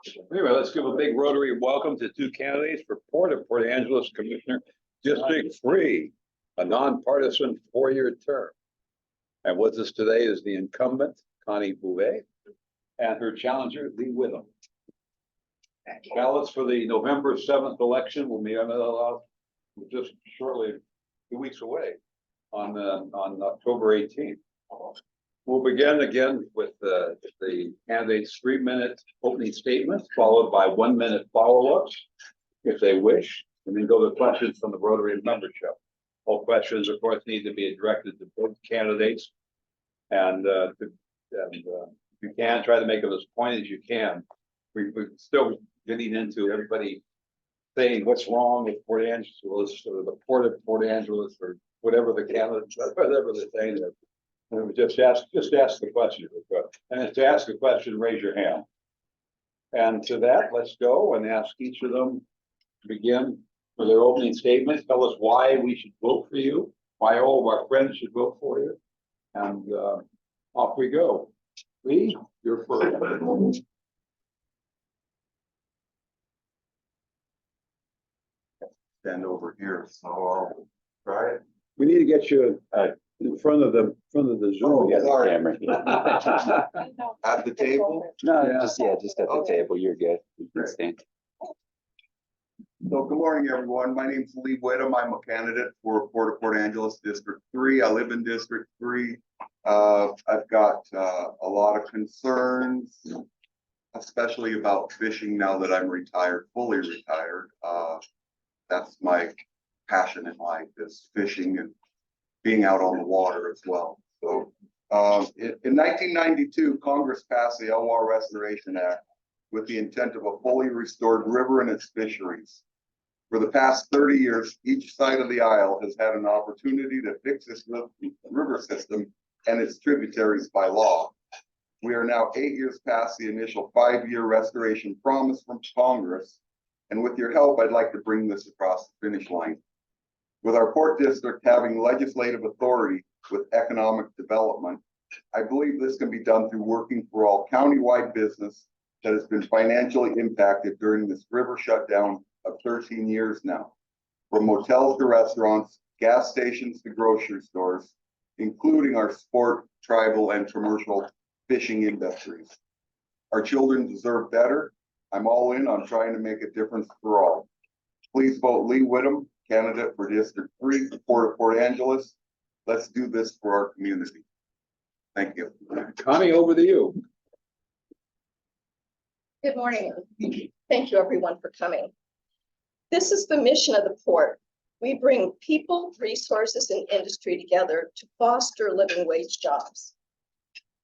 Anyway, let's give a big rotary welcome to two candidates for Port Angeles Commissioner District 3, a nonpartisan 4-year term. And with us today is the incumbent, Connie Beauvais, and her challenger, Whetham. Ballots for the November 7th election will be just shortly 2 weeks away on October 18th. We'll begin again with the candidates' 3-minute opening statements, followed by 1-minute follow-ups, if they wish, and then go to questions from the Rotary membership. All questions, of course, need to be directed to both candidates, and if you can, try to make it as pointed as you can. We're still getting into everybody saying what's wrong with Port Angeles or the Port of Port Angeles or whatever the candidates, whatever they're saying. And just ask the question. And to ask a question, raise your hand. And to that, let's go and ask each of them to begin for their opening statements. Tell us why we should vote for you, why all of our friends should vote for you. And off we go. Lee, you're first. Stand over here, so I'll try it. We need to get you in front of the Zoom. Oh, sorry. Camera. At the table. No, Yeah. just at the table. You're good. You can stand. So good morning, everyone. My name's Lee Whetham. I'm a candidate for Port Angeles District 3. I live in District 3. I've got a lot of concerns, especially about fishing now that I'm retired, fully retired. That's my passion in life, is fishing and being out on the water as well. So in 1992, Congress passed the Elwha Restoration Act with the intent of a fully restored river and its fisheries. For the past 30 years, each side of the aisle has had an opportunity to fix this river system and its tributaries by law. We are now 8 years past the initial 5-year restoration promise from Congress, and with your help, I'd like to bring this across the finish line. With our Port District having legislative authority with economic development, I believe this can be done through working for all countywide business that has been financially impacted during this river shutdown of 13 years now. From motels to restaurants, gas stations to grocery stores, including our sport, tribal, and commercial fishing industries. Our children deserve better. I'm all in on trying to make a difference for all. Please vote Lee Whetham, candidate for District 3 for Port Angeles. Let's do this for our community. Thank you. Connie, over to you. Good morning. Thank you, everyone, for coming. This is the mission of the Port. We bring people, resources, and industry together to foster living wage jobs.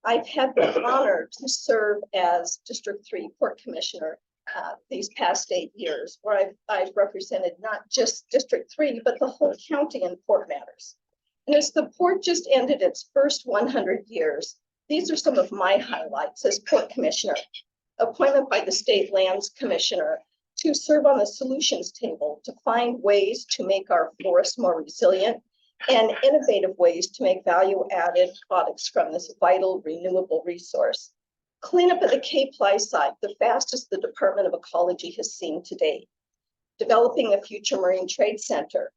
I've had the honor to serve as District 3 Port Commissioner these past 8 years, where I've represented not just District 3, but the whole county in port matters. And as the Port just ended its first 100 years, these are some of my highlights as Port Commissioner. Appointment by the State Lands Commissioner to serve on the solutions table to find ways to make our forests more resilient and innovative ways to make value-added products from this vital renewable resource. Cleanup at the Cape Fly site, the fastest the Department of Ecology has seen to date. Developing a future marine trade center.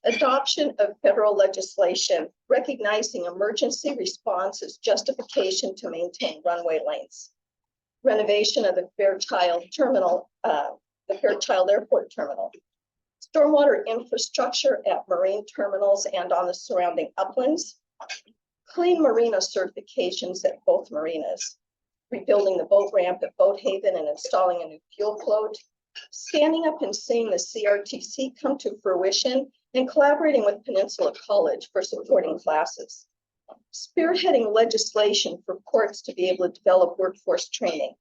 Adoption of federal legislation recognizing emergency response as justification to maintain runway lanes. Renovation of the Fairchild Terminal, the Fairchild Airport Terminal. Stormwater infrastructure at marine terminals and on the surrounding uplands. Clean marina certifications at both marinas. Rebuilding the boat ramp at Boat Haven and installing a new fuel float. Standing up and seeing the CRTC come to fruition and collaborating with Peninsula College for supporting classes. Spearheading legislation for ports to be able to develop workforce training.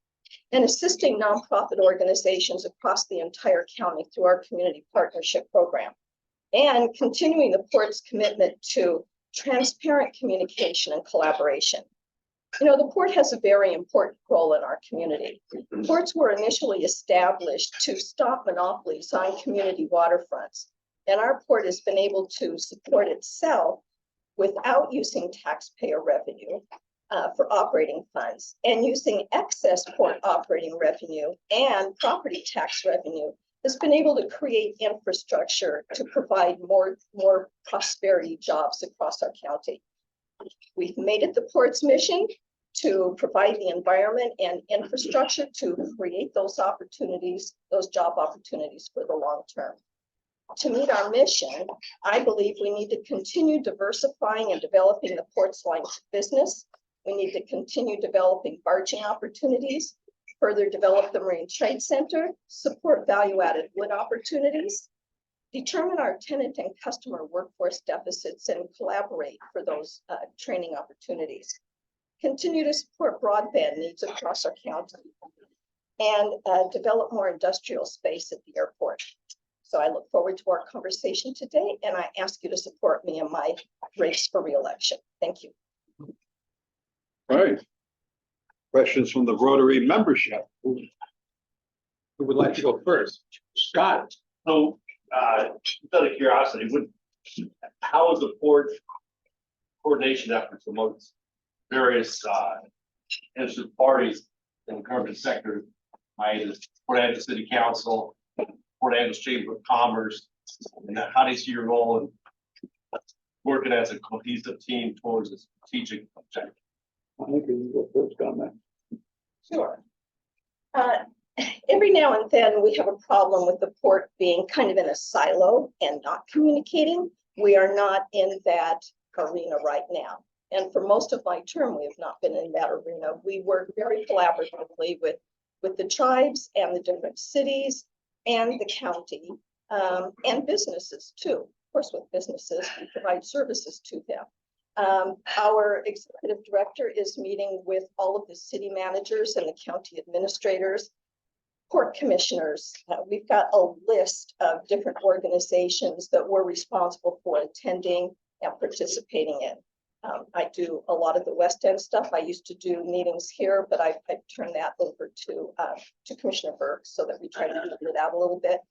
And assisting nonprofit organizations across the entire county through our community partnership program, and continuing the Port's commitment to transparent communication and collaboration. You know, the Port has a very important role in our community. Ports were initially established to stop monopolies on community waterfronts, and our Port has been able to support itself without using taxpayer revenue for operating funds, and using excess port operating revenue and property tax revenue has been able to create infrastructure to provide more prosperity jobs across our county. We've made it the port's mission to provide the environment and infrastructure to create those opportunities, those job opportunities for the long term. To meet our mission, I believe we need to continue diversifying and developing the port's lines of business. We need to continue developing barging opportunities, further develop the Marine Trade Center, support value-added wood opportunities, determine our tenant and customer workforce deficits, and collaborate for those training opportunities. Continue to support broadband needs across our county, and develop more industrial space at the airport. So I look forward to our conversation today, and I ask you to support me in my race for re-election. Thank you. All right. Questions from the Rotary membership? Who would like to go first? Scott? So, just out of curiosity, how is the port coordination efforts amongst various interested parties in the government sector, the Port Angeles City Council, Port Angeles Chamber of Commerce, and how do you see your role in working as a cohesive team towards a strategic objective? I think you go first on that. Sure. Every now and then we have a problem with the port being kind of in a silo and not communicating. We are not in that arena right now. And for most of my term, we have not been in that arena. We work very collaboratively with the tribes and the different cities and the county and businesses too. Of course, with businesses, we provide services to them. Our executive director is meeting with all of the city managers and the county administrators, port commissioners. We've got a list of different organizations that we're responsible for attending and participating in. I do a lot of the West End stuff. I used to do meetings here, but I've turned that over to Commissioner Burke so that we try to figure it out a little bit.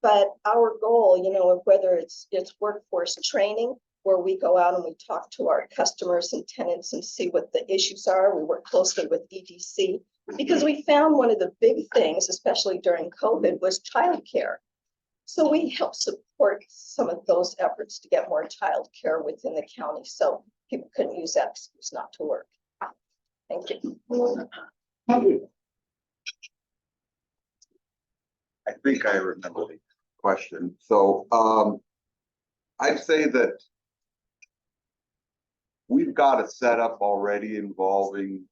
But our goal, of whether it's workforce training, where we go out and we talk to our customers and tenants and see what the issues are. We work closely with EDC because we found one of the big things, especially during COVID, was childcare. So we help support some of those efforts to get more childcare within the county, so people couldn't use that excuse not to work. Thank you. I think I remember the question. So I'd say that we've got a setup already involving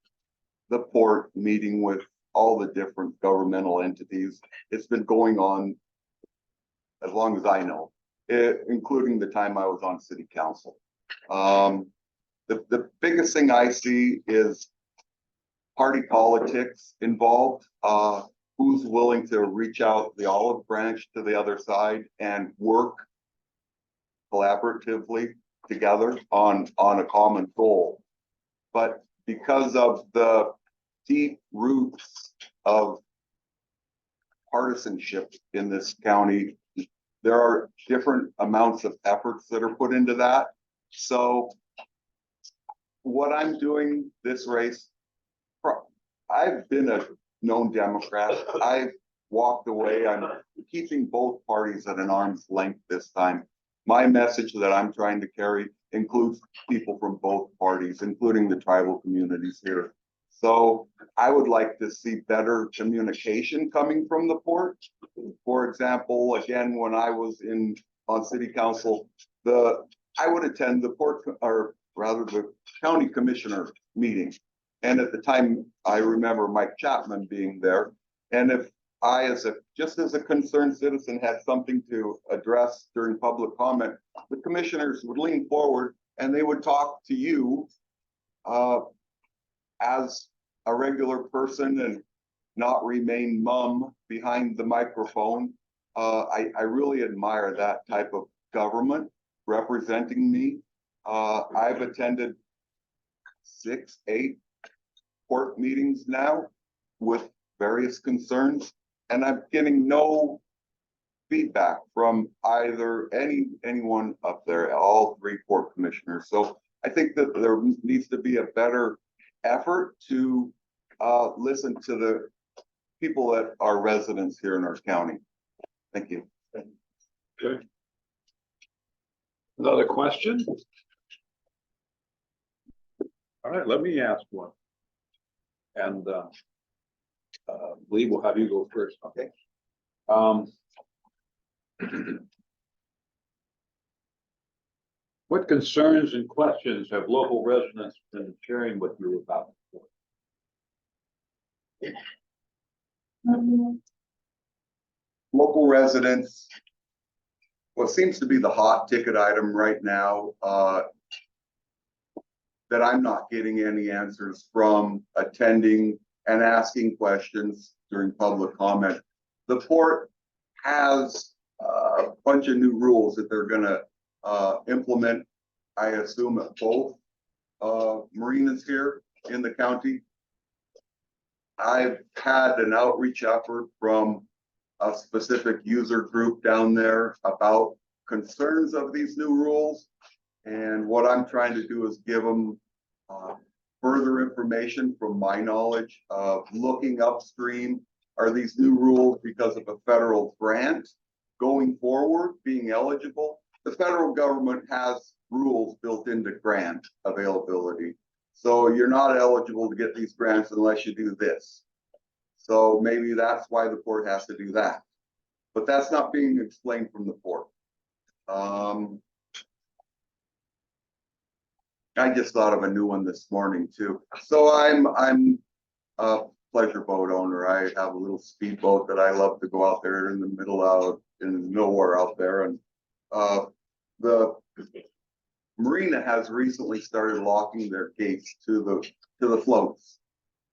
the port meeting with all the different governmental entities. It's been going on as long as I know, including the time I was on city council. The biggest thing I see is party politics involved. Who's willing to reach out the olive branch to the other side and work collaboratively together on a common goal. But because of the deep roots of partisanship in this county, there are different amounts of efforts that are put into that. So what I'm doing this race, I've been a known Democrat. I've walked away. I'm keeping both parties at an arm's length this time. My message that I'm trying to carry includes people from both parties, including the tribal communities here. So I would like to see better communication coming from the port. For example, again, when I was on city council, I would attend the port, or rather the county commissioner meeting. And at the time, I remember Mike Chapman being there. And if I, just as a concerned citizen, had something to address during public comment, the commissioners would lean forward and they would talk to you as a regular person and not remain mum behind the microphone. I really admire that type of government representing me. I've attended 6, 8 port meetings now with various concerns, and I'm getting no feedback from either anyone up there, all 3 port commissioners. So I think that there needs to be a better effort to listen to the people that are residents here in our county. Thank you. Good. Another question? All right, let me ask one. And Lee, we'll have you go first. Okay. What concerns and questions have local residents been sharing with you about? Local residents, what seems to be the hot ticket item right now, that I'm not getting any answers from attending and asking questions during public comment. The port has a bunch of new rules that they're gonna implement, I assume, at both marinas here in the county. I've had an outreach effort from a specific user group down there about concerns of these new rules. And what I'm trying to do is give them further information from my knowledge of looking upstream. Are these new rules because of a federal grant going forward, being eligible? The federal government has rules built into grant availability. So you're not eligible to get these grants unless you do this. So maybe that's why the port has to do that. But that's not being explained from the port. I just thought of a new one this morning too. So I'm a pleasure boat owner. I have a little speedboat that I love to go out there in the middle of nowhere out there. And the marina has recently started locking their gates to the floats,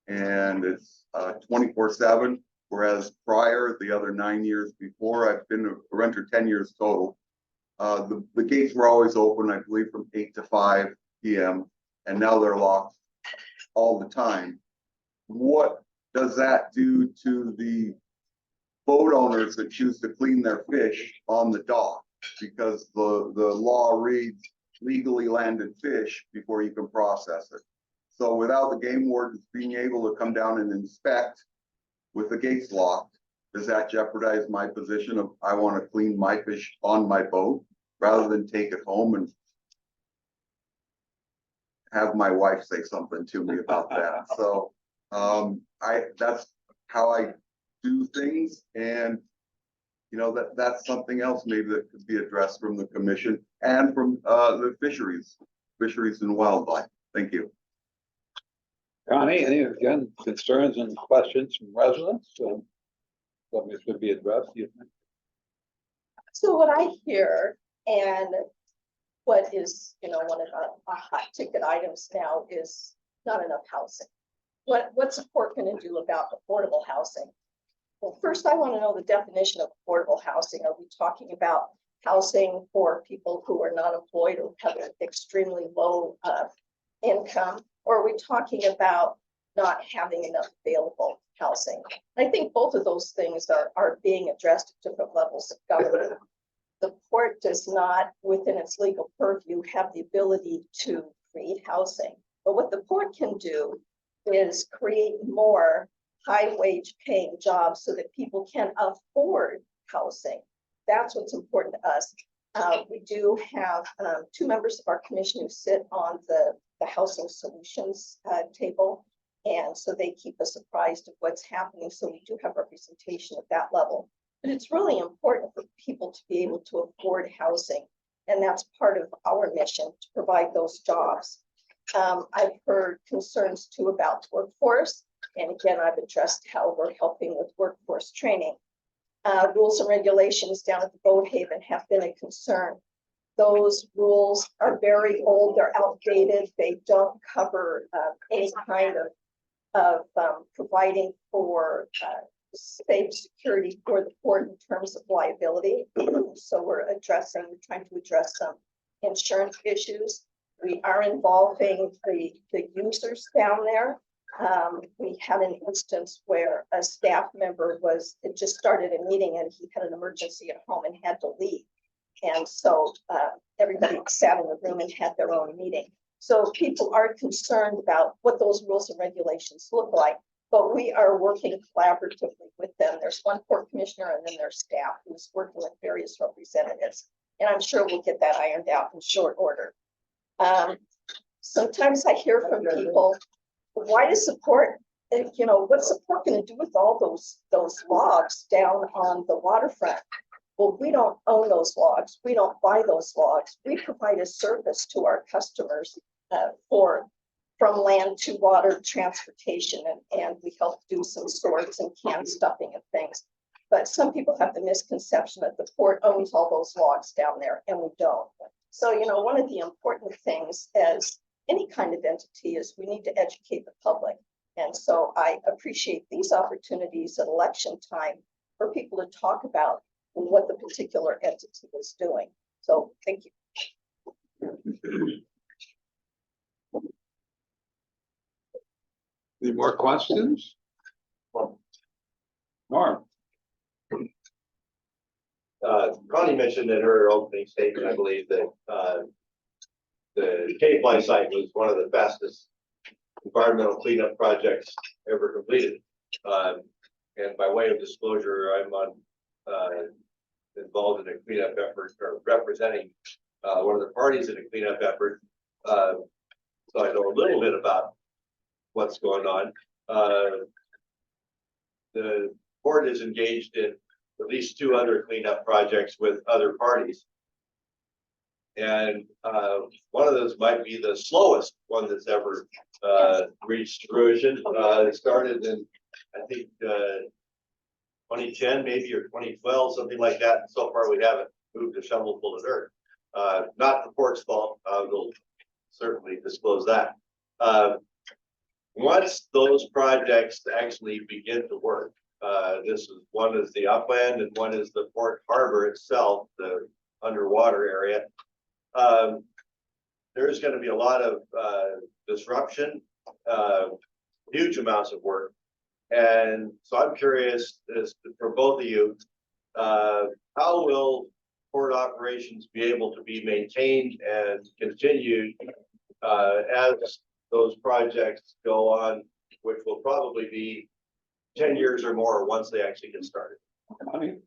and it's 24/7. Whereas prior, the other 9 years before, I've been a renter 10 years total. The gates were always open, I believe, from 8 to 5 p.m. and now they're locked all the time. What does that do to the boat owners that choose to clean their fish on the dock? Because the law reads legally landed fish before you can process it. So without the game wardens being able to come down and inspect with the gates locked, does that jeopardize my position of I want to clean my fish on my boat rather than take it home and have my wife say something to me about that? So that's how I do things, and you know, that's something else maybe that could be addressed from the commission and from the fisheries and wildlife. Thank you. Connie, any again concerns and questions from residents? Something that should be addressed, do you think? So what I hear, and what is, one of the hot ticket items now is not enough housing. What's the port going to do about affordable housing? Well, first I want to know the definition of affordable housing. Are we talking about housing for people who are not employed or have an extremely low income? Or are we talking about not having enough available housing? I think both of those things are being addressed at different levels of government. The port does not, within its legal purview, have the ability to create housing. But what the port can do is create more high wage paying jobs so that people can afford housing. That's what's important to us. We do have 2 members of our commission who sit on the housing solutions table. And so they keep us apprised of what's happening. So we do have representation at that level. But it's really important for people to be able to afford housing. And that's part of our mission, to provide those jobs. I've heard concerns too about workforce. And again, I've addressed how we're helping with workforce training. Rules and regulations down at the boat haven have been a concern. Those rules are very old, they're outdated, they don't cover any kind of providing for safe security for the port in terms of liability. So we're trying to address some insurance issues. We are involving the users down there. We had an instance where a staff member had just started a meeting and he had an emergency at home and had to leave. And so everybody sat in the room and had their own meeting. So people are concerned about what those rules and regulations look like, but we are working collaboratively with them. There's one port commissioner and then their staff who's working with various representatives. And I'm sure we'll get that ironed out in short order. Sometimes I hear from people, why does support, what's support going to do with all those logs down on the waterfront? Well, we don't own those logs. We don't buy those logs. We provide a service to our customers from land to water transportation, and we help do some sorts and can stuffing and things. But some people have the misconception that the port owns all those logs down there, and we don't. So, one of the important things as any kind of entity is we need to educate the public. And so I appreciate these opportunities at election time for people to talk about what the particular entity is doing. So thank you. Any more questions? Norm? Connie mentioned in her opening statement, I believe, that the Cape Fly site was one of the fastest environmental cleanup projects ever completed. And by way of disclosure, I'm involved in a cleanup effort, or representing one of the parties in a cleanup effort. So I know a little bit about what's going on. The port is engaged in at least 2 other cleanup projects with other parties. And one of those might be the slowest one that's ever reached fruition. It started in, I think, 2010, maybe, or 2012, something like that. And so far, we haven't moved a shovelful of dirt. Not the port's fault. We'll certainly disclose that. Once those projects actually begin to work, one is the upland and one is the port harbor itself, the underwater area. There's going to be a lot of disruption, huge amounts of work. And so I'm curious for both of you, how will port operations be able to be maintained and continued as those projects go on, which will probably be 10 years or more once they actually get started? Connie?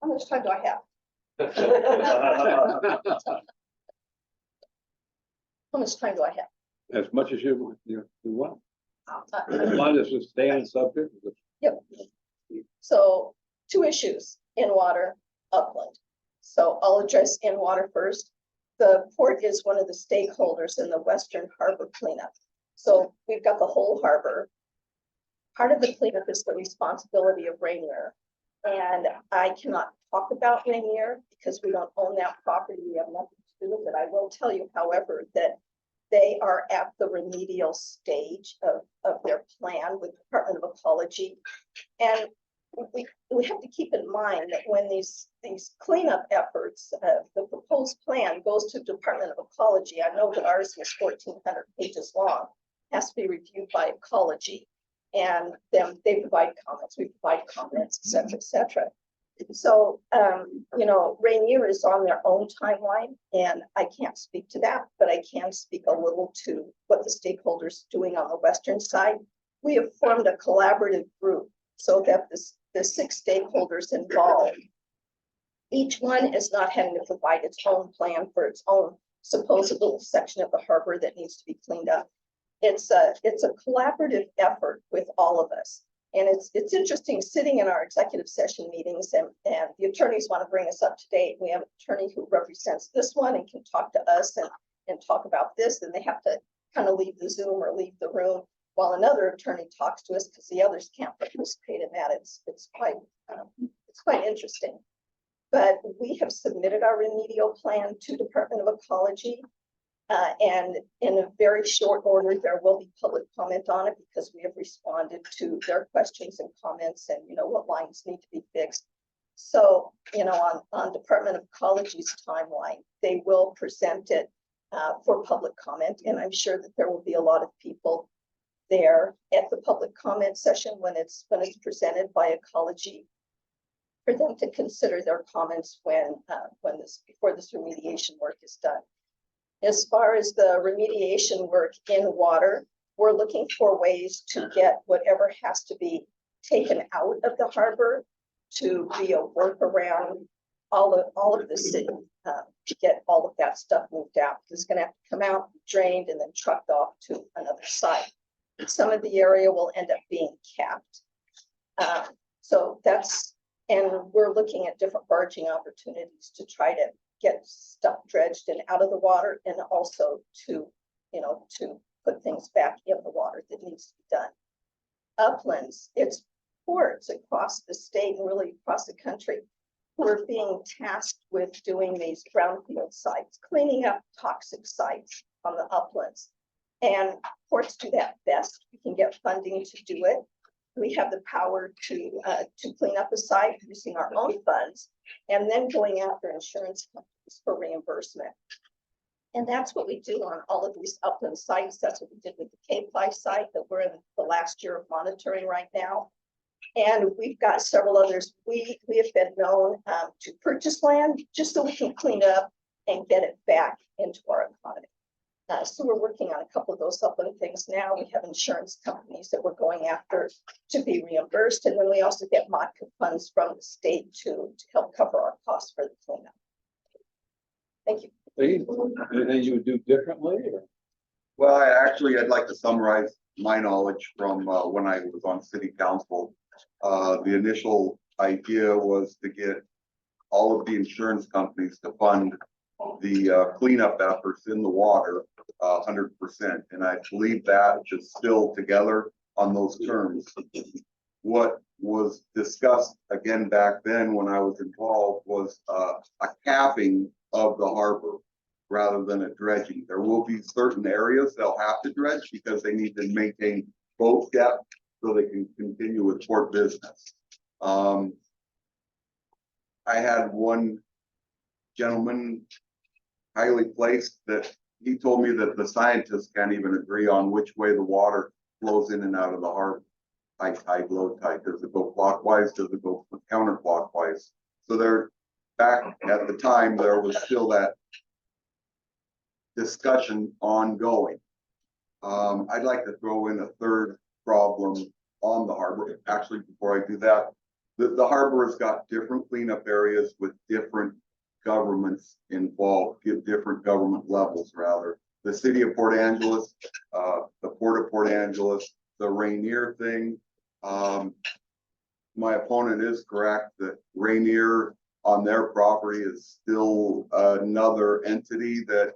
How much time do I have? How much time do I have? As much as you want. As long as you stay on subject. Yep. So 2 issues: in water, upland. So I'll address in water first. The port is one of the stakeholders in the Western Harbor cleanup. So we've got the whole harbor. Part of the cleanup is the responsibility of Rainier. And I cannot talk about Rainier because we don't own that property. We have nothing to do with it. I will tell you, however, that they are at the remedial stage of their plan with the Department of Ecology. And we have to keep in mind that when these cleanup efforts, the proposed plan goes to the Department of Ecology. I know that ours was 1,400 pages long, has to be reviewed by Ecology. And then they provide comments, we provide comments, et cetera, et cetera. So, Rainier is on their own timeline, and I can't speak to that, but I can speak a little to what the stakeholders are doing on the western side. We have formed a collaborative group so that the 6 stakeholders involved, each one is not having to provide its own plan for its own supposed little section of the harbor that needs to be cleaned up. It's a collaborative effort with all of us. And it's interesting sitting in our executive session meetings, and the attorneys want to bring us up to date. We have an attorney who represents this one and can talk to us and talk about this, and they have to kind of leave the Zoom or leave the room while another attorney talks to us because the others can't participate in that. It's quite interesting. But we have submitted our remedial plan to Department of Ecology. And in a very short order, there will be public comment on it because we have responded to their questions and comments and, what lines need to be fixed. So, on Department of Ecology's timeline, they will present it for public comment. And I'm sure that there will be a lot of people there at the public comment session when it's presented by Ecology for them to consider their comments before this remediation work is done. As far as the remediation work in water, we're looking for ways to get whatever has to be taken out of the harbor to be a workaround all of the city, to get all of that stuff moved out. It's gonna have to come out, drained, and then trucked off to another site. Some of the area will end up being capped. So that's, and we're looking at different barging opportunities to try to get stuff dredged and out of the water, and also to, to put things back in the water that needs to be done. Uplands, it's ports across the state and really across the country who are being tasked with doing these brownfield sites, cleaning up toxic sites on the uplands. And ports do that best. We can get funding to do it. We have the power to clean up a site using our own funds, and then going after insurance companies for reimbursement. And that's what we do on all of these upland sites. That's what we did with the K-Ply site that we're in the last year of monitoring right now. And we've got several others. We have been known to purchase land just so we can clean it up and get it back into our economy. So we're working on a couple of those upland things now. We have insurance companies that we're going after to be reimbursed. And then we also get MODCA funds from the state to help cover our costs for the cleanup. Thank you. Lee, anything you would do differently? Or? Well, I'd like to summarize my knowledge from when I was on city council. The initial idea was to get all of the insurance companies to fund the cleanup efforts in the water 100%. And I believe that is still together on those terms. What was discussed again back then when I was involved was a capping of the harbor rather than a dredging. There will be certain areas they'll have to dredge because they need to maintain boat depth so they can continue with port business. I had one gentleman highly placed that he told me that the scientists can't even agree on which way the water flows in and out of the harbor. High tide, low tide. Does it go clockwise? Does it go counterclockwise? So there, back at the time, there was still that discussion ongoing. I'd like to throw in a third problem on the harbor. Actually, before I do that, the harbor has got different cleanup areas with different governments involved, give different government levels rather. The city of Port Angeles, the Port of Port Angeles, the Rainier thing. My opponent is correct that Rainier on their property is still another entity that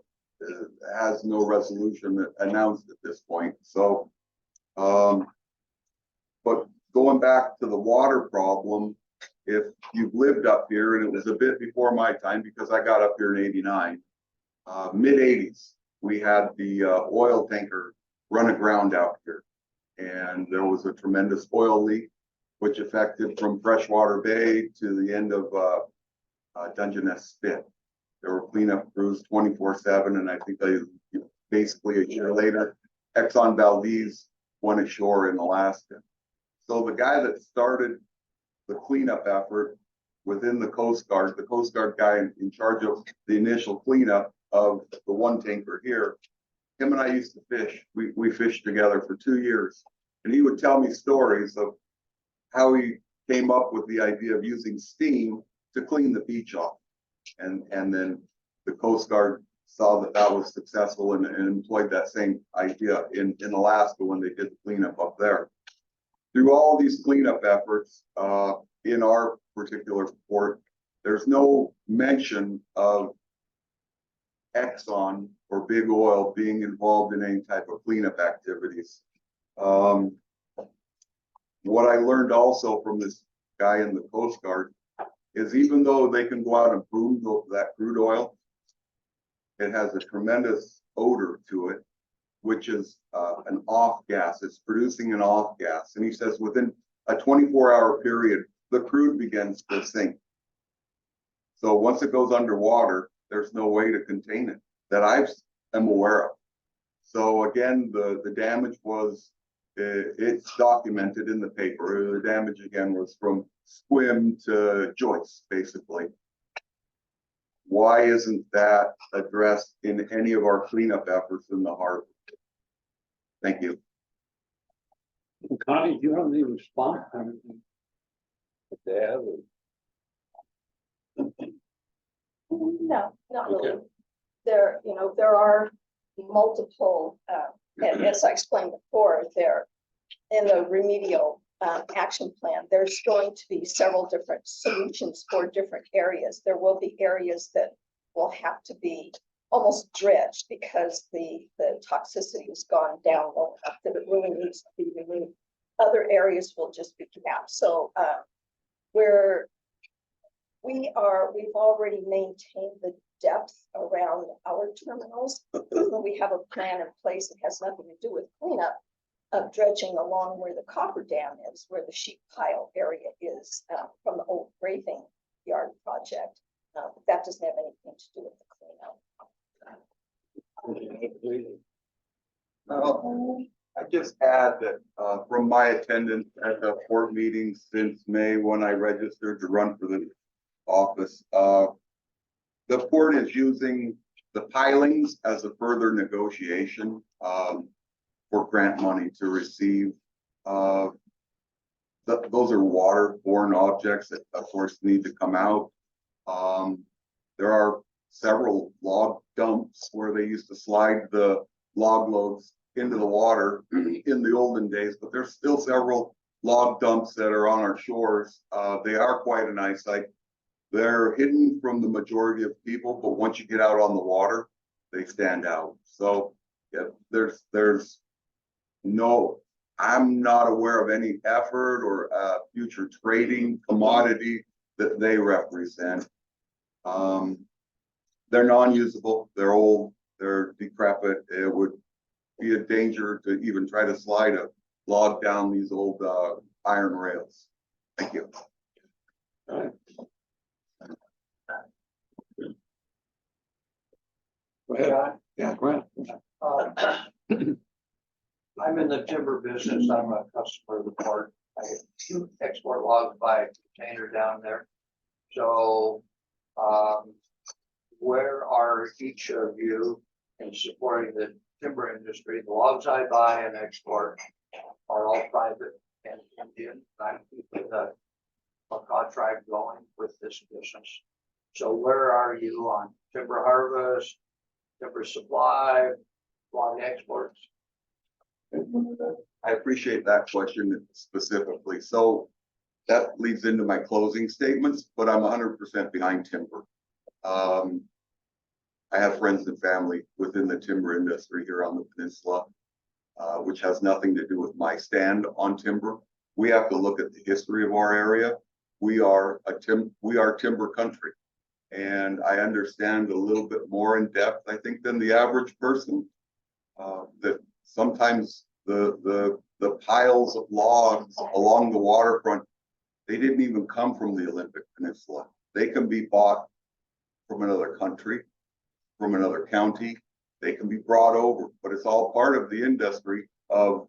has no resolution announced at this point. So, but going back to the water problem, if you've lived up here, and it was a bit before my time because I got up here in '89, mid '80s, we had the oil tanker run aground out here. And there was a tremendous oil leak, which affected from Freshwater Bay to the end of Dungeness Spit. There were cleanup crews 24/7, and I think basically a year later, Exxon Valdez went ashore in Alaska. So the guy that started the cleanup effort within the Coast Guard guy in charge of the initial cleanup of the one tanker here, him and I used to fish. We fished together for 2 years, and he would tell me stories of how he came up with the idea of using steam to clean the beach off. And then the Coast Guard saw that that was successful and employed that same idea in Alaska when they did the cleanup up there. Through all these cleanup efforts in our particular port, there's no mention of Exxon or Big Oil being involved in any type of cleanup activities. What I learned also from this guy in the Coast Guard is even though they can go out and boom that crude oil, it has a tremendous odor to it, which is an off gas. It's producing an off gas. And he says within a 24-hour period, the crude begins to sink. So once it goes underwater, there's no way to contain it that I am aware of. So again, the damage was, it's documented in the paper. The damage again was from squim to joist, basically. why isn't that addressed in any of our cleanup efforts in the harbor? Thank you. Connie, do you have any response? Dad? No, not really. Okay. There are multiple, and as I explained before, there in the remedial action plan, there's going to be several different solutions for different areas. There will be areas that will have to be almost dredged because the toxicity has gone down low enough that it really needs to be removed. Other areas will just be capped. So we've already maintained the depth around our terminals. We have a plan in place that has nothing to do with cleanup of dredging along where the copper dam is, where the sheep pile area is from the old graving yard project. That doesn't have anything to do with the cleanup. I just add that from my attendance at the port meeting since May when I registered to run for the office, the port is using the pilings as a further negotiation for grant money to receive. Those are waterborne objects that of course need to come out. There are several log dumps where they used to slide the log loads into the water in the olden days, but there's still several log dumps that are on our shores. They are quite an eyesight. They're hidden from the majority of people, but once you get out on the water, they stand out. So yeah, I'm not aware of any effort or future trading commodity that they represent. They're non-usable, they're old, they're decrepit. It would be a danger to even try to slide a log down these old iron rails. Thank you. All right. Go ahead. Yeah, go ahead. I'm in the timber business. I'm a customer of the port. I export logs by container down there. So, where are each of you in supporting the timber industry? The logs I buy and export are all private and Indian. I'm keeping a contract going with this business. So where are you on timber harvest, timber supply, log exports? I appreciate that question specifically. So that leads into my closing statements, but I'm 100% behind timber. I have friends and family within the timber industry here on the peninsula, which has nothing to do with my stand on timber. We have to look at the history of our area. We are timber country, and I understand a little bit more in depth, I think, than the average person. That sometimes the piles of logs along the waterfront, they didn't even come from the Olympic Peninsula. They can be bought from another country, from another county. They can be brought over, but it's all part of the industry of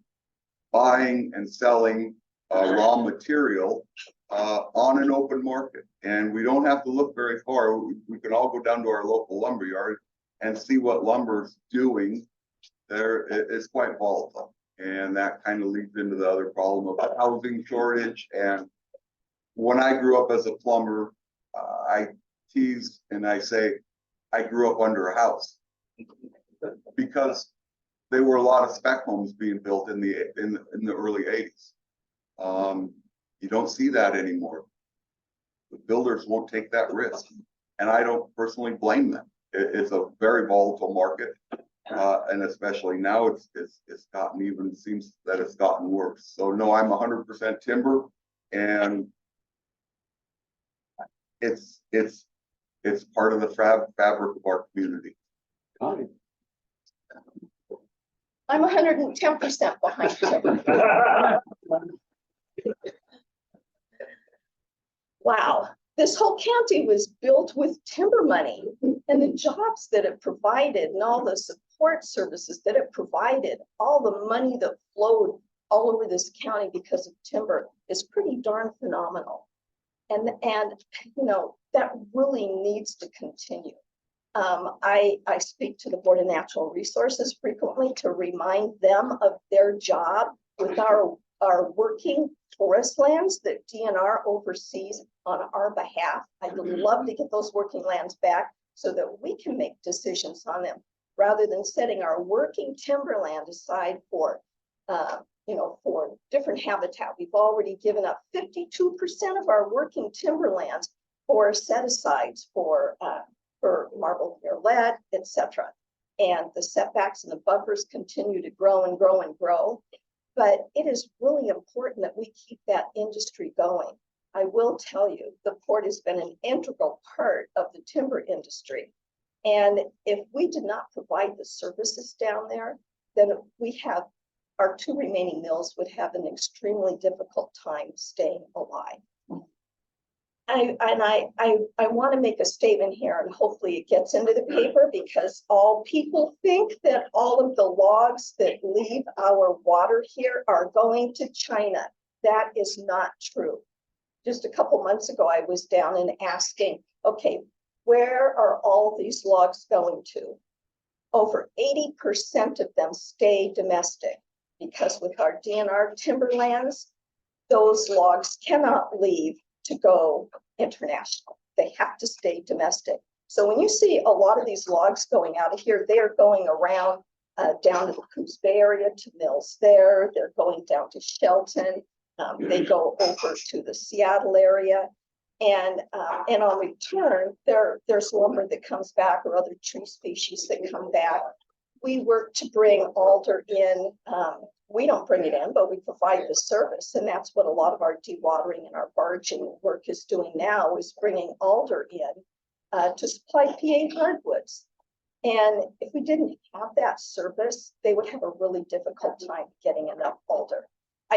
buying and selling raw material on an open market. And we don't have to look very far. We can all go down to our local lumber yard and see what lumber's doing. There, it's quite volatile. And that kind of leads into the other problem of housing shortage. And when I grew up as a plumber, I tease and I say, I grew up under a house because there were a lot of spec homes being built in the early 80s. You don't see that anymore. The builders won't take that risk, and I don't personally blame them. It's a very volatile market, and especially now it's gotten even seems that it's gotten worse. So no, I'm 100% timber, and it's part of the fabric of our community. Connie. I'm 110% behind timber. Wow, this whole county was built with timber money, and the jobs that it provided and all the support services that it provided, all the money that flowed all over this county because of timber is pretty darn phenomenal. And, you know, that really needs to continue. I speak to the Board of Natural Resources frequently to remind them of their job with our working forest lands that DNR oversees on our behalf. I'd love to get those working lands back so that we can make decisions on them, rather than setting our working timberland aside for, you know, for different habitat. We've already given up 52% of our working timberlands for set-asides for marble clear lead, etc. And the setbacks and the buffers continue to grow and grow and grow. But it is really important that we keep that industry going. I will tell you, the port has been an integral part of the timber industry. And if we did not provide the services down there, then our two remaining mills would have an extremely difficult time staying alive. I want to make a statement here, and hopefully it gets into the paper, because all people think that all of the logs that leave our water here are going to China. That is not true. Just a couple months ago, I was down and asking, okay, where are all these logs going to? Over 80% of them stay domestic, because with our DNR timberlands, those logs cannot leave to go international. They have to stay domestic. So when you see a lot of these logs going out of here, they are going around down to the Coos Bay area to mills there. They're going down to Shelton. They go over to the Seattle area. And on return, there's lumber that comes back, or other tree species that come back. We work to bring alder in. We don't bring it in, but we provide the service. And that's what a lot of our dewatering and our barging work is doing now, is bringing alder in to supply PA hardwoods. And if we didn't have that service, they would have a really difficult time getting enough alder.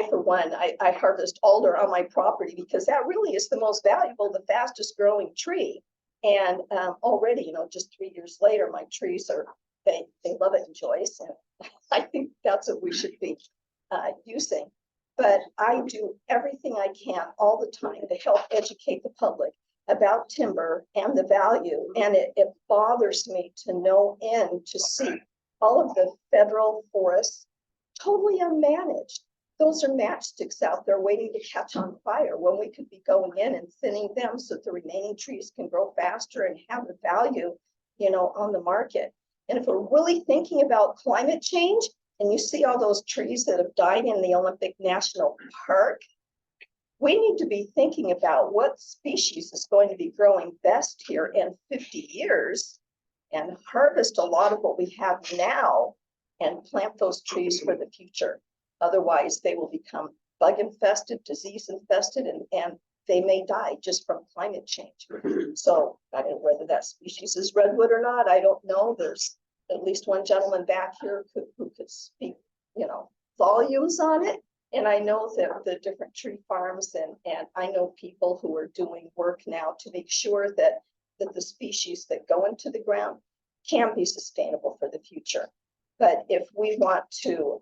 For one, I harvest alder on my property because that really is the most valuable, the fastest growing tree. And already, you know, just 3 years later, my trees they love it, Joyce. And I think that's what we should be using. But I do everything I can all the time to help educate the public about timber and the value. And it bothers me to no end to see all of the federal forests totally unmanaged. Those are matchsticks out there waiting to catch on fire, when we could be going in and thinning them so that the remaining trees can grow faster and have the value, you know, on the market. And if we're really thinking about climate change, and you see all those trees that have died in the Olympic National Park, we need to be thinking about what species is going to be growing best here in 50 years and harvest a lot of what we have now and plant those trees for the future. Otherwise, they will become bug infested, disease infested, and they may die just from climate change. So I don't know whether that species is redwood or not. I don't know. There's at least one gentleman back here who could speak, you know, volumes on it. And I know that the different tree farms and I know people who are doing work now to make sure that the species that go into the ground can be sustainable for the future. But if we want to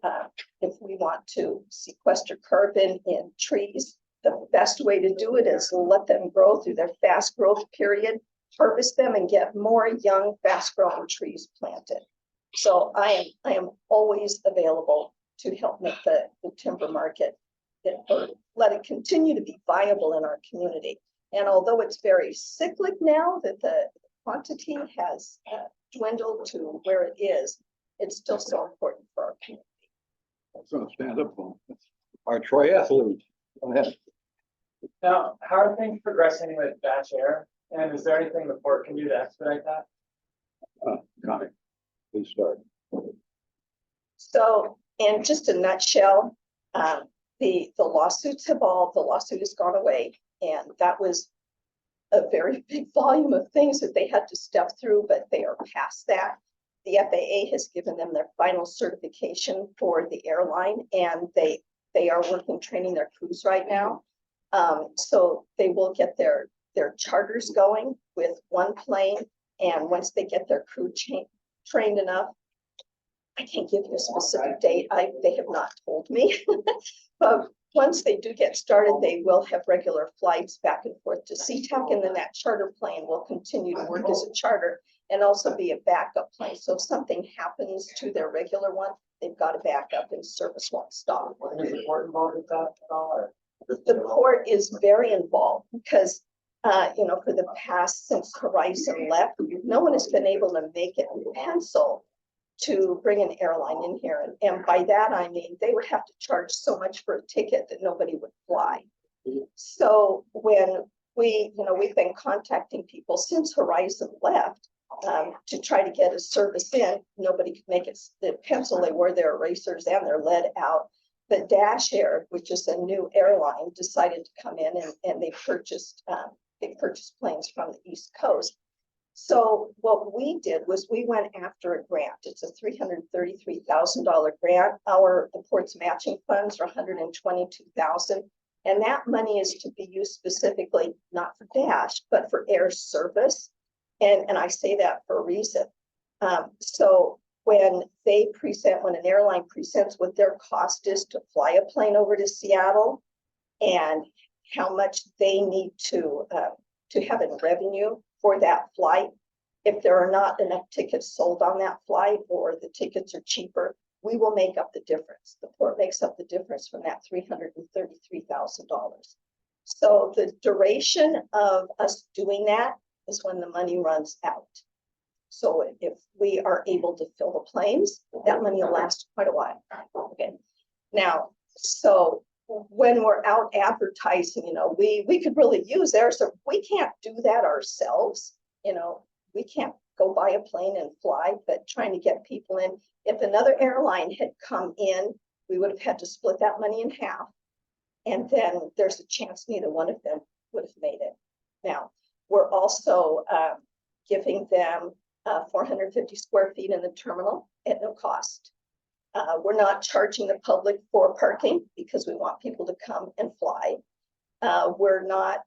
sequester carbon in trees, the best way to do it is let them grow through their fast growth period, harvest them, and get more young, fast growing trees planted. So I am always available to help make the timber market, or let it continue to be viable in our community. And although it's very cyclic now that the quantity has dwindled to where it is, it's still so important for our community. That's gonna stand up for them. Our triathlete. Go ahead. Now, how are things progressing with batch air? And is there anything the port can do to expedite that? Connie, please start. So in just a nutshell, the lawsuit has gone away, and that was a very big volume of things that they had to step through, but they are past that. The FAA has given them their final certification for the airline, and they are training their crews right now. So they will get their charters going with one plane, and once they get their crew trained enough, I can't give you a specific date. They have not told me, but once they do get started, they will have regular flights back and forth to SeaTac, and then that charter plane will continue to work as a charter and also be a backup plane. So if something happens to their regular one, they've got a backup and service won't stop. Is the port involved with that at all, or? The port is very involved because, for the past, since Horizon left, no one has been able to make it pencil to bring an airline in here. And by that, I mean, they would have to charge so much for a ticket that nobody would fly. So when we've been contacting people since Horizon left to try to get a service in, nobody could make it the pencil. They wore their erasers and their lead out. But Dash Air, which is a new airline, decided to come in and they purchased planes from the East Coast. So what we did was we went after a grant. It's a $333,000 grant. The port's matching funds are $122,000. And that money is to be used specifically, not for Dash, but for air service. And I say that for a reason. So when an airline presents what their cost is to fly a plane over to Seattle and how much they need to have in revenue for that flight, if there are not enough tickets sold on that flight or the tickets are cheaper, we will make up the difference. The port makes up the difference from that $333,000. So the duration of us doing that is when the money runs out. So if we are able to fill the planes, that money will last quite a while. Okay. Now, so when we're out advertising, we could really use theirs. So we can't do that ourselves. We can't go buy a plane and fly, but trying to get people in. If another airline had come in, we would have had to split that money in half. And then there's a chance neither one of them would have made it. Now, we're also giving them 450 square feet in the terminal at no cost. We're not charging the public for parking because we want people to come and fly. We're not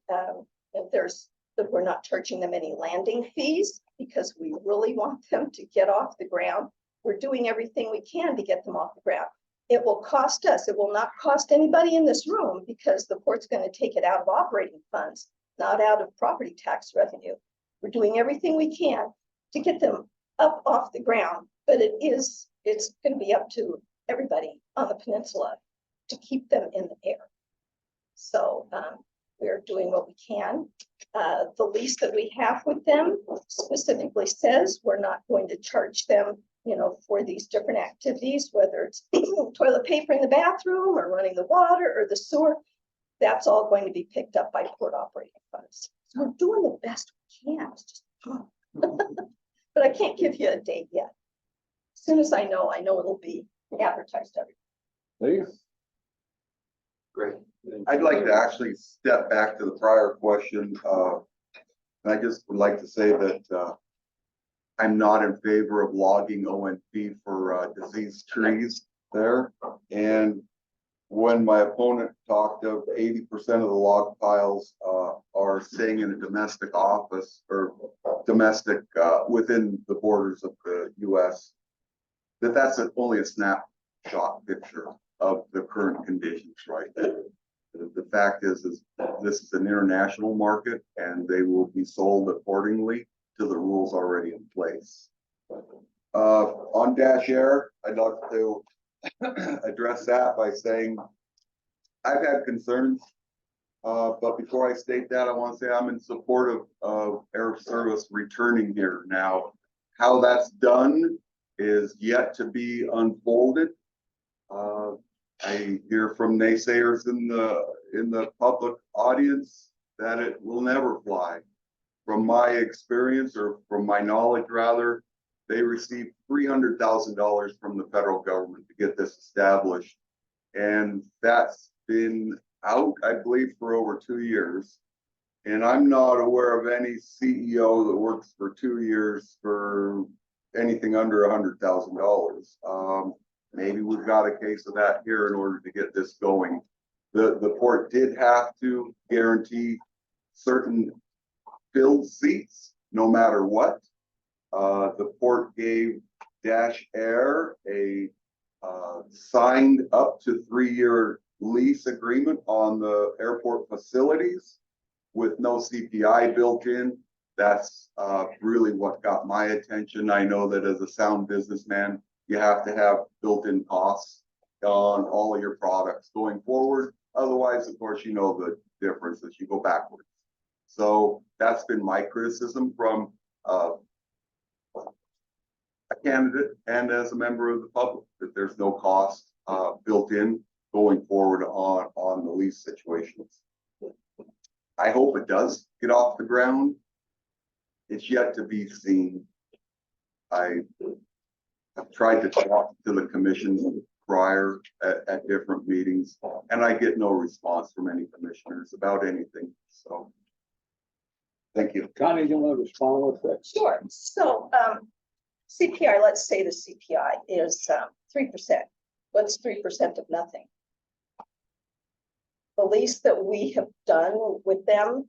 charging them any landing fees because we really want them to get off the ground. We're doing everything we can to get them off the ground. It will cost us. It will not cost anybody in this room because the port's going to take it out of operating funds, not out of property tax revenue. We're doing everything we can to get them up off the ground, but it's going to be up to everybody on the peninsula to keep them in the air. So we're doing what we can. The lease that we have with them specifically says we're not going to charge them, for these different activities, whether it's toilet paper in the bathroom or running the water or the sewer. That's all going to be picked up by port operating funds. So we're doing the best we can. It's just, but I can't give you a date yet. As soon as I know it'll be advertised everywhere. Please. Great. I'd like to actually step back to the prior question. And I just would like to say that I'm not in favor of logging ONP for diseased trees there. And when my opponent talked of 80% of the log piles are staying in a domestic office or domestic within the borders of the US, that's only a snapshot picture of the current conditions, right? The fact is this is an international market and they will be sold accordingly to the rules already in place. On Dash Air, I'd like to address that by saying I've had concerns, but before I state that, I want to say I'm in support of air service returning here. Now, how that's done is yet to be unfolded. I hear from naysayers in the public audience that it will never fly. From my experience, or from my knowledge rather, they received $300,000 from the federal government to get this established. And that's been out, I believe, for over 2 years. And I'm not aware of any CEO that works for 2 years for anything under $100,000. Maybe we've got a case of that here in order to get this going. The port did have to guarantee certain filled seats, no matter what. The port gave Dash Air a signed up to 3-year lease agreement on the airport facilities with no CPI built in. That's really what got my attention. I know that as a sound businessman, you have to have built-in costs on all of your products going forward. Otherwise, of course, you know the difference as you go backwards. So that's been my criticism from a candidate and as a member of the public, that there's no cost built in going forward on the lease situations. I hope it does get off the ground. It's yet to be seen. I've tried to talk to the commission prior at different meetings, and I get no response from any commissioners about anything. So, thank you. Connie, do you want to respond with that? Sure. So, CPI, let's say the CPI is 3%. What's 3% of nothing? The lease that we have done with them,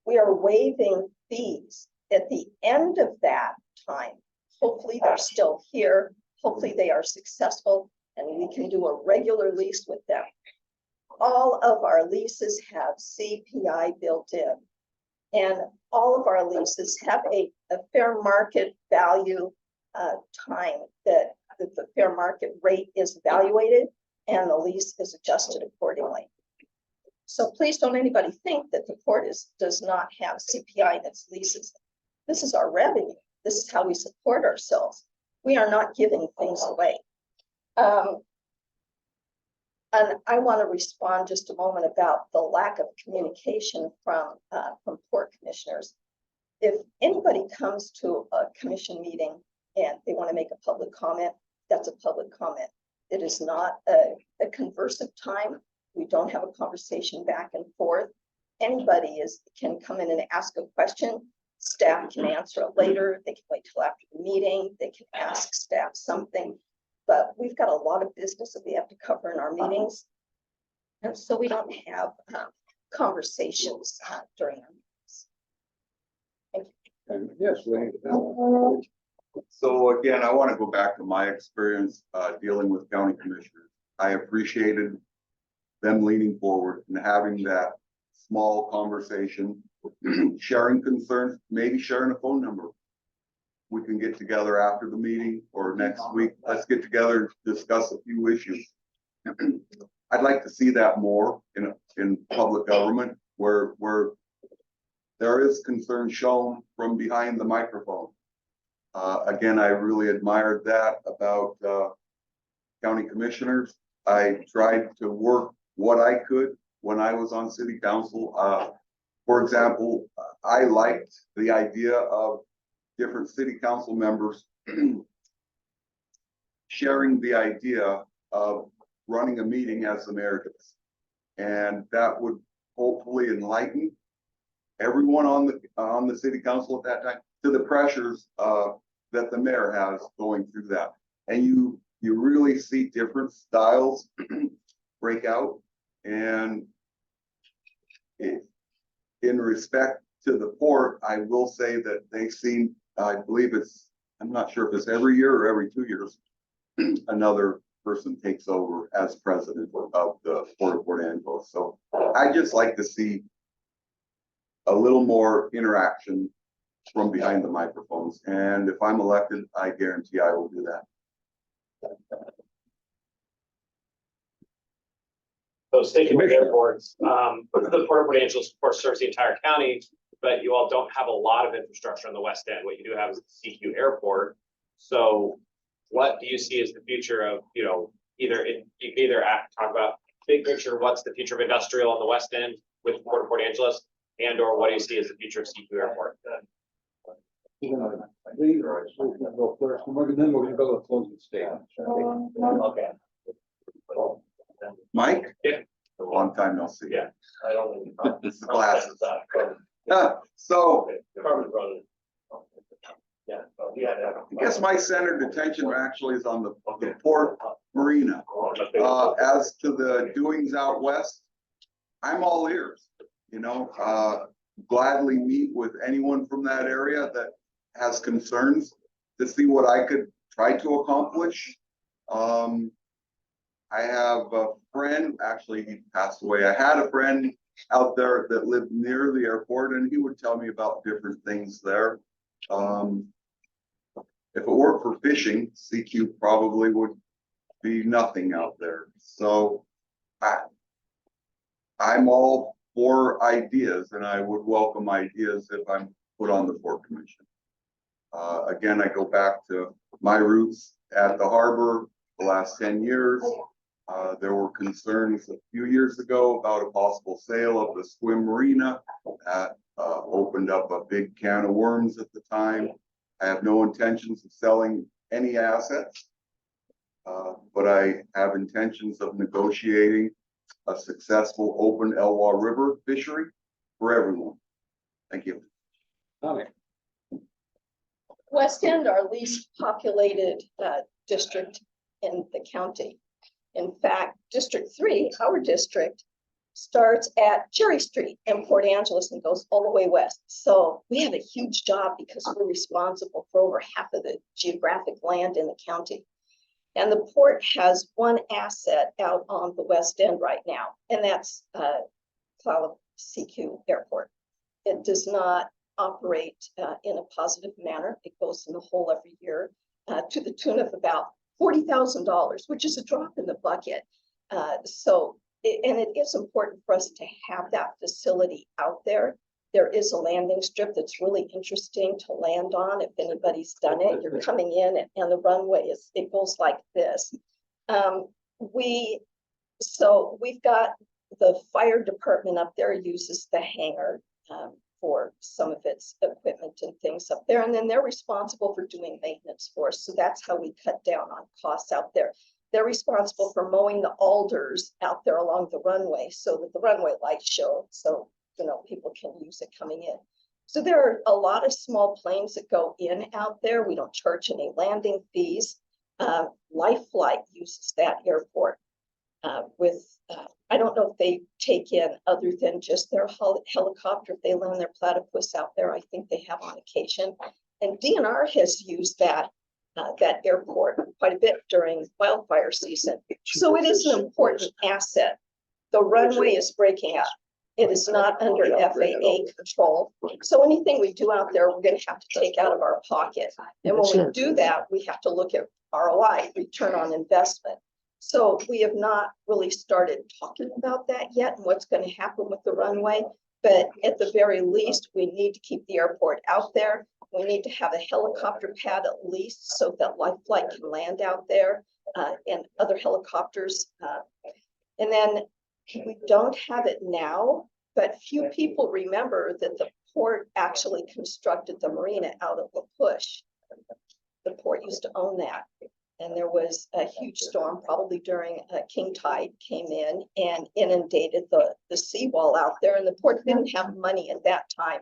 we are waiving fees. At the end of that time, hopefully they're still here, hopefully they are successful, and we can do a regular lease with them. All of our leases have CPI built in, and all of our leases have a fair market value time that the fair market rate is evaluated and the lease is adjusted accordingly. So please don't anybody think that the port does not have CPI in its leases. This is our revenue. This is how we support ourselves. We are not giving things away. And I want to respond just a moment about the lack of communication from port commissioners. If anybody comes to a commission meeting and they want to make a public comment, that's a public comment. It is not a conversive time. We don't have a conversation back and forth. Anybody can come in and ask a question. Staff can answer it later. They can wait till after the meeting. They can ask staff something. But we've got a lot of business that we have to cover in our meetings. And so we don't have conversations during our meetings. Thank you. And yes, Wayne. So again, I want to go back to my experience dealing with county commissioners. I appreciated them leaning forward and having that small conversation, sharing concerns, maybe sharing a phone number. We can get together after the meeting or next week. Let's get together and discuss a few issues. I'd like to see that more in public government where there is concern shown from behind the microphone. Again, I really admired that about county commissioners. I tried to work what I could when I was on city council. For example, I liked the idea of different city council members sharing the idea of running a meeting as the mayor does. And that would hopefully enlighten everyone on the city council at that time to the pressures that the mayor has going through that. And you really see different styles break out. And in respect to the port, I will say that they seem, I believe I'm not sure if it's every year or every 2 years, another person takes over as president of the Port of Port Angeles. So I just like to see a little more interaction from behind the microphones. And if I'm elected, I guarantee I will do that. So sticking with airports, the Port of Port Angeles, of course, serves the entire county, but you all don't have a lot of infrastructure on the west end. What you do have is the CQ airport. So what do you see as the future of, you can talk about big picture, what's the future of industrial on the west end with Port of Port Angeles, and or what do you see as the future of CQ airport? We're gonna leave, or we're gonna go first, and then we're gonna go to a closing statement. Okay. Mike? Yeah. A long time no see. Yeah. I don't. It's the glasses. So Yeah. Yeah. I guess my center of attention actually is on the port marina. As to the doings out west, I'm all ears, gladly meet with anyone from that area that has concerns to see what I could try to accomplish. I have a friend, actually, he passed away. I had a friend out there that lived near the airport, and he would tell me about different things there. If it weren't for fishing, CQ probably would be nothing out there. So I'm all for ideas, and I would welcome ideas if I'm put on the Port Commission. Again, I go back to my roots at the harbor the last 10 years. There were concerns a few years ago about a possible sale of the swim marina. That opened up a big can of worms at the time. I have no intentions of selling any assets, but I have intentions of negotiating a successful open Elwha River fishery for everyone. Thank you. Connie, West End, our least populated district in the county. In fact, District 3, our district, starts at Cherry Street in Port Angeles and goes all the way west. So we have a huge job because we're responsible for over half of the geographic land in the county. And the port has one asset out on the West End right now, and that's Cloud CQ Airport. It does not operate in a positive manner. It goes in the hole every year to the tune of about $40,000, which is a drop in the bucket. And it is important for us to have that facility out there. There is a landing strip that's really interesting to land on. If anybody's done it, you're coming in and the runway it goes like this. We've got the fire department up there uses the hangar for some of its equipment and things up there. And then they're responsible for doing maintenance for us. So that's how we cut down on costs out there. They're responsible for mowing the alders out there along the runway so that the runway lights show. So, people can use it coming in. So there are a lot of small planes that go in out there. We don't charge any landing fees. Life Flight uses that airport I don't know if they take in other than just their helicopter. If they land their platypus out there, I think they have on occasion. And DNR has used that airport quite a bit during wildfire season. So it is an important asset. The runway is breaking up. It is not under FAA control. So anything we do out there, we're going to have to take out of our pocket. And when we do that, we have to look at ROI, return on investment. So we have not really started talking about that yet and what's going to happen with the runway. But at the very least, we need to keep the airport out there. We need to have a helicopter pad at least so that Life Flight can land out there and other helicopters. And then we don't have it now, but few people remember that the port actually constructed the marina out of La Push. The port used to own that. And there was a huge storm, probably during king tide, came in and inundated the seawall out there. And the port didn't have money at that time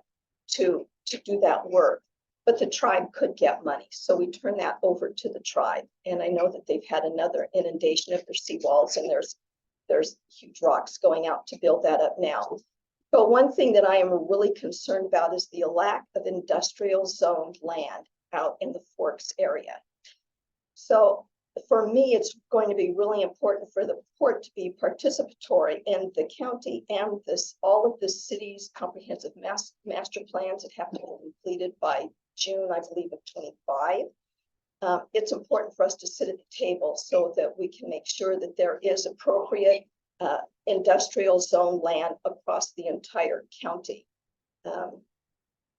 to do that work. But the tribe could get money. So we turned that over to the tribe. And I know that they've had another inundation of their seawalls, and there's huge rocks going out to build that up now. But one thing that I am really concerned about is the lack of industrial zoned land out in the Forks area. So for me, it's going to be really important for the port to be participatory in the county and all of the city's comprehensive master plans that have to be completed by June, I believe, of 25. It's important for us to sit at the table so that we can make sure that there is appropriate industrial zone land across the entire county.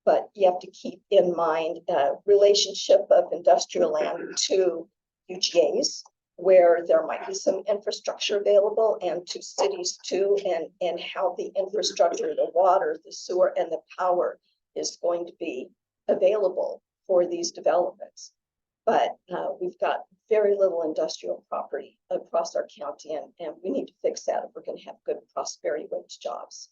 But you have to keep in mind relationship of industrial land to UGAs, where there might be some infrastructure available, and to cities too, and how the infrastructure, the water, the sewer, and the power is going to be available for these developments. But we've got very little industrial property across our county, and we need to fix that if we're going to have good prosperity wage jobs.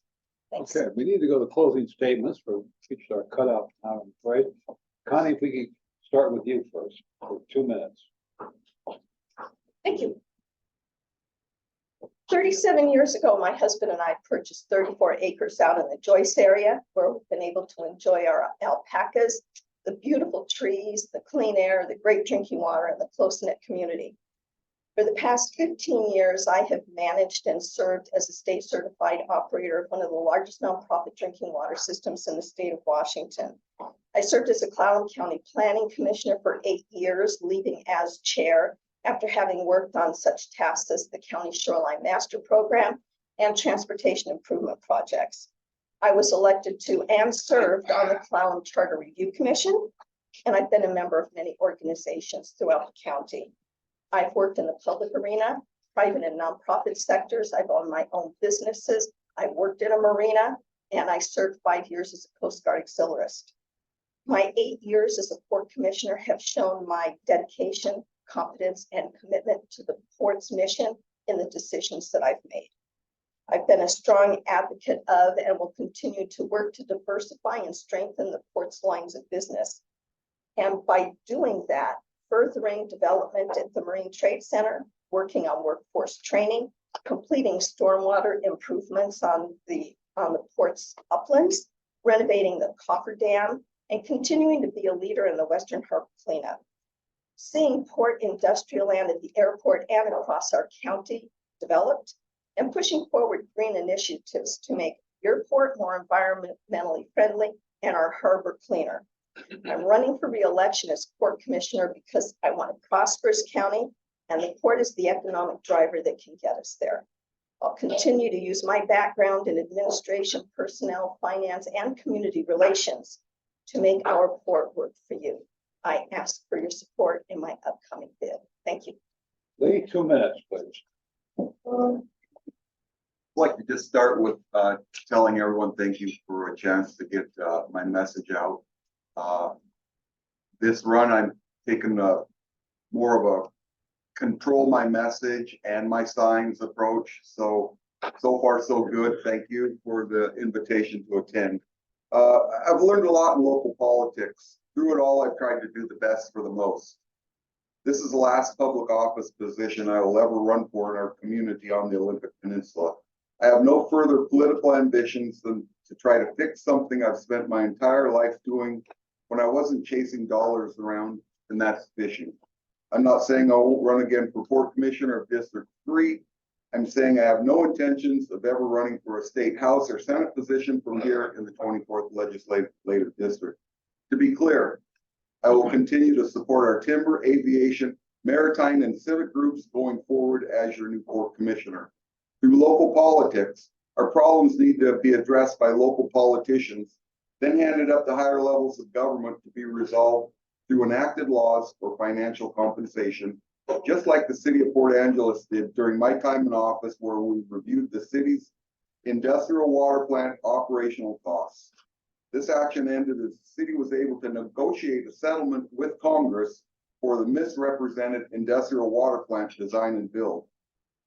Thanks. okay, we need to go to closing statements for each our cutout time, I'm afraid. Connie, if we could start with you first for 2 minutes. Thank you. 37 years ago, my husband and I purchased 34 acres out in the Joyce area, where we've been able to enjoy our alpacas, the beautiful trees, the clean air, the great drinking water, and the close-knit community. For the past 15 years, I have managed and served as a state certified operator of one of the largest nonprofit drinking water systems in the state of Washington. I served as a Clallam County Planning Commissioner for 8 years, leaving as chair after having worked on such tasks as the County Shoreline Master Program and transportation improvement projects. I was elected to and served on the Clallam Charter Review Commission, and I've been a member of many organizations throughout the county. I've worked in the public arena, private and nonprofit sectors. I've owned my own businesses. I worked in a marina, and I served 5 years as a Coast Guard auxiliarist. My 8 years as a port commissioner have shown my dedication, competence, and commitment to the port's mission in the decisions that I've made. I've been a strong advocate of and will continue to work to diversify and strengthen the port's lines of business. And by doing that, furthering development at the Marine Trade Center, working on workforce training, completing stormwater improvements on the port's uplands, renovating the coffer dam, and continuing to be a leader in the Western Harbor cleanup. Seeing port industrial land at the airport and across our county developed, and pushing forward green initiatives to make your port more environmentally friendly and our harbor cleaner. I'm running for re-election as port commissioner because I want a prosperous county, and the port is the economic driver that can get us there. I'll continue to use my background in administration, personnel, finance, and community relations to make our port work for you. I ask for your support in my upcoming bid. Thank you. Lee, 2 minutes, please. I'd like to just start with telling everyone thank you for a chance to get my message out. This run, I'm taking more of a control my message and my signs approach. So far so good. Thank you for the invitation to attend. I've learned a lot in local politics. Through it all, I've tried to do the best for the most. This is the last public office position I will ever run for in our community on the Olympic Peninsula. I have no further political ambitions than to try to fix something I've spent my entire life doing when I wasn't chasing dollars around, and that's fishing. I'm not saying I won't run again for Port Commissioner of District 3. I'm saying I have no intentions of ever running for a state house or Senate position from here in the 24th Legislative District. To be clear, I will continue to support our timber, aviation, maritime, and civic groups going forward as your new Port Commissioner. Through local politics, our problems need to be addressed by local politicians, then handed up to higher levels of government to be resolved through enacted laws or financial compensation, just like the city of Port Angeles did during my time in office, where we reviewed the city's industrial water plant operational costs. This action ended as the city was able to negotiate a settlement with Congress for the misrepresented industrial water plant design and build.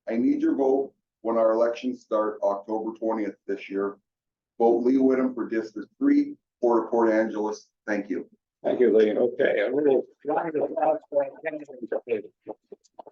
I need your vote when our elections start October 20th this year. Vote Lee Whetham for District 3, Port Angeles. Thank you. Thank you, Lee. Okay.